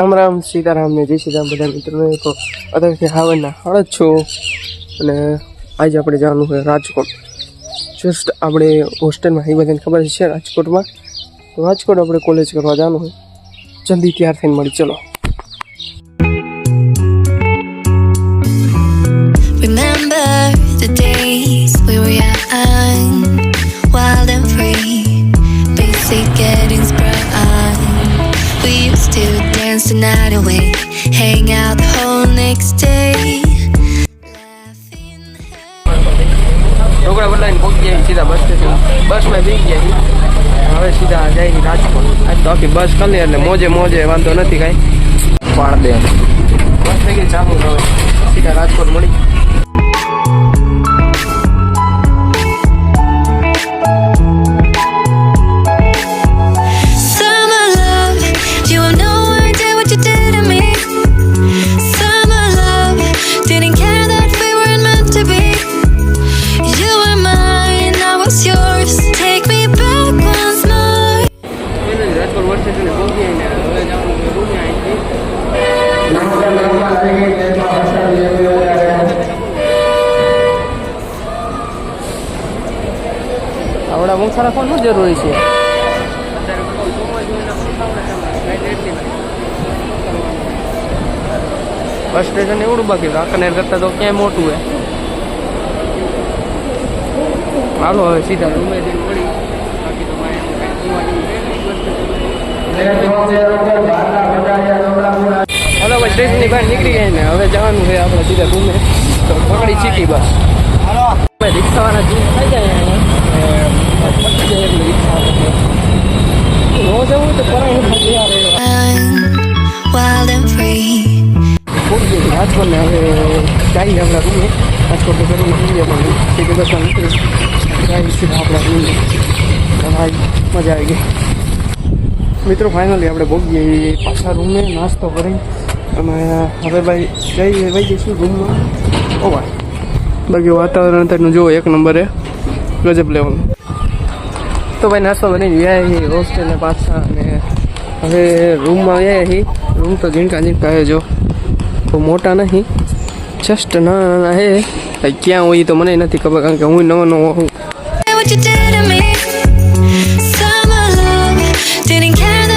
રામ રામ સીતારામ ને જય શ્રીરામ બધા મિત્રોને તો અત્યારથી હાવનના હળદ છો અને આજે આપણે જવાનું છે રાજકોટ જસ્ટ આપણે હોસ્ટેલમાં એ બધાને ખબર છે રાજકોટમાં તો રાજકોટ આપણે કોલેજ કરવા જવાનું હોય જલ્દી તૈયાર થઈને મળી ચલો Remember the days we were young, wild and free, basic getting sprung. We used to dance the night away, hang out the whole next day. Dhokla બદલાઈને પહોંચી જાય સીધા બસ સ્ટેશન બસમાં બેસી ગયા હવે સીધા જાય રાજકોટ આજ તો આખી બસ ખાલી એટલે મોજે મોજે વાંધો નથી કાંઈ પાડ દે બસ થઈ ગઈ ચાલુ હવે સીધા રાજકોટ મળી આવડા મોંઘા રાખવાનું જરૂરી છે બસ સ્ટેશન એવડું બાકી કાંકનેર કરતાં તો ક્યાંય મોટું હે હાલો હવે સીધા રૂમે જઈને પડી બાકી તો હાલો ભાઈ સ્ટેશનની બહાર નીકળી ગઈ ને હવે જવાનું છે આપણે સીધા રૂમે તો પકડી ચીટી બસ રિક્ષાવાળા થઈ જાય Wild and free. રાજકોટને હવે જઈએ આપણા રૂમે રાજકોટને જરૂર જોઈએ પણ સીધી બસમાં નીકળી જઈએ સીધા આપણા રૂમે ભાઈ મજા આવી ગઈ મિત્રો ફાઇનલી આપણે ભોગીએ પાછા રૂમે નાસ્તો કરી અને હવે ભાઈ જઈએ વહી જઈશું રૂમમાં ઓ ભાઈ બાકી વાતાવરણ અત્યારનું જુઓ એક નંબરે ગજબ લેવાનું તો ભાઈ નાસ્તો બની ગયા હોસ્ટેલને પાછા અને હવે રૂમમાં આવ્યા છીએ રૂમ તો ઝીણકા હે જો બહુ મોટા નહીં જસ્ટ નાના હે ક્યાં હોય તો મને નથી ખબર કારણ કે હું નવો નવો હું What you did to me, summer love, didn't care.